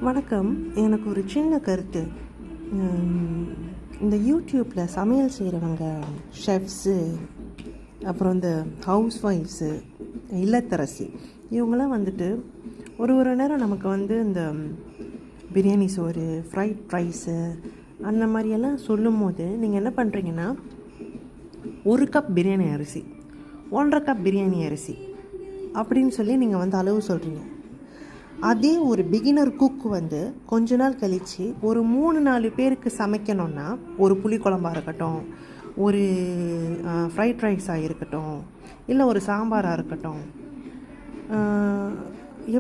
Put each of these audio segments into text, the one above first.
வணக்கம். எனக்கு ஒரு சின்ன கருத்து. இந்த யூடியூப்பில் சமையல் செய்கிறவங்க, ஷெஃப்ஸு, அப்புறம் இந்த ஹவுஸ் ஒய்ஃப்ஸு, இல்லத்தரசி, இவங்களாம் வந்துட்டு ஒரு நேரம் நமக்கு வந்து இந்த பிரியாணி சோறு, ஃப்ரைட் ரைஸு அந்த மாதிரியெல்லாம் சொல்லும் போது நீங்கள் என்ன பண்ணுறீங்கன்னா, 1 கப் பிரியாணி அரிசி, 1.5 கப் பிரியாணி அரிசி அப்படின்னு சொல்லி நீங்கள் வந்து அளவு சொல்கிறீங்க. அதே ஒரு பிகினர் குக் வந்து கொஞ்ச நாள் கழித்து ஒரு 3-4 பேருக்கு சமைக்கணுன்னா, ஒரு புளிக்குழம்பாக இருக்கட்டும், ஒரு ஃப்ரைட் ரைஸாக இருக்கட்டும், இல்லை ஒரு சாம்பாராக இருக்கட்டும்,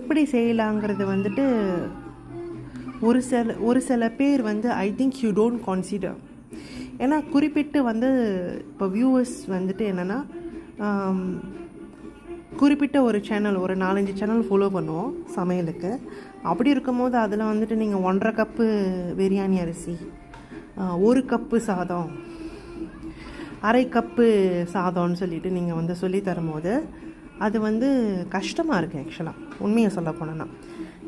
எப்படி செய்யலாங்கிறது வந்துட்டு ஒரு சில பேர் வந்து I think you don't consider. ஏன்னா குறிப்பிட்டு வந்து இப்போ வியூவர்ஸ் வந்துட்டு என்னென்னா, குறிப்பிட்ட ஒரு சேனல், ஒரு 4-5 சேனல் ஃபாலோ பண்ணுவோம் சமையலுக்கு. அப்படி இருக்கும்போது அதில் வந்துட்டு நீங்கள் 1.5 கப்பு பிரியாணி அரிசி, 1 கப்பு சாதம், 1/2 கப்பு சாதம்னு சொல்லிட்டு நீங்கள் வந்து சொல்லி தரும்போது அது வந்து கஷ்டமாக இருக்குது ஆக்சுவலாக, உண்மையை சொல்ல போனோன்னா.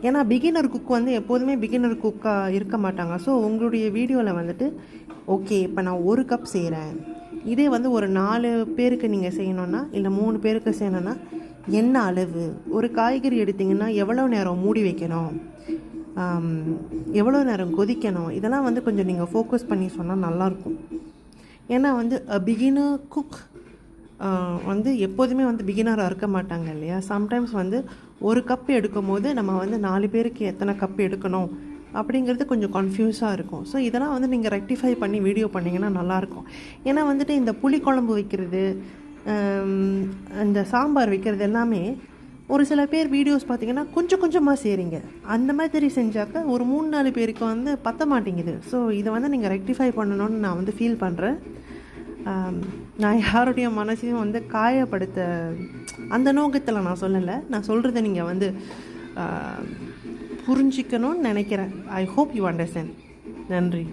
ஏன்னா பிகினர் குக் வந்து எப்போதுமே பிகினர் குக்காக இருக்க மாட்டாங்க. ஸோ உங்களுடைய வீடியோவில் வந்துட்டு ஓகே, இப்போ நான் 1 கப் செய்கிறேன், இதே வந்து ஒரு 4 பேருக்கு நீங்கள் செய்யணுன்னா, இல்லை 3 பேருக்கு செய்யணுன்னா என்ன அளவு, ஒரு காய்கறி எடுத்திங்கன்னா எவ்வளோ நேரம் மூடி வைக்கணும், எவ்வளோ நேரம் கொதிக்கணும், இதெல்லாம் வந்து கொஞ்சம் நீங்கள் ஃபோக்கஸ் பண்ணி சொன்னால் நல்லாயிருக்கும். ஏன்னா வந்து பிகினர் குக் வந்து எப்போதுமே வந்து பிகினராக இருக்க மாட்டாங்க இல்லையா. சம்டைம்ஸ் வந்து 1 கப் எடுக்கும் போது நம்ம வந்து 4 பேருக்கு எத்தனை கப் எடுக்கணும் அப்படிங்கிறது கொஞ்சம் கன்ஃபியூஸாக இருக்கும். ஸோ இதெல்லாம் வந்து நீங்கள் ரெக்டிஃபை பண்ணி வீடியோ பண்ணிங்கன்னா நல்லாயிருக்கும். ஏன்னா வந்துட்டு இந்த புளிக்குழம்பு வைக்கிறது, இந்த சாம்பார் வைக்கிறது எல்லாமே ஒரு சில பேர் வீடியோஸ் பார்த்திங்கன்னா கொஞ்சம் கொஞ்சமாக செய்கிறீங்க. அந்த மாதிரி செஞ்சாக்க ஒரு 3-4 பேருக்கு வந்து பற்ற மாட்டேங்குது. ஸோ இதை வந்து நீங்கள் ரெக்டிஃபை பண்ணணும்னு நான் வந்து ஃபீல் பண்ணுறேன். நான் யாருடைய மனசையும் வந்து காயப்படுத்த அந்த நோக்கத்தில் நான் சொல்லலை. நான் சொல்கிறத நீங்கள் வந்து புரிஞ்சிக்கணும்னு நினைக்கிறேன். I hope you understand. நன்றி.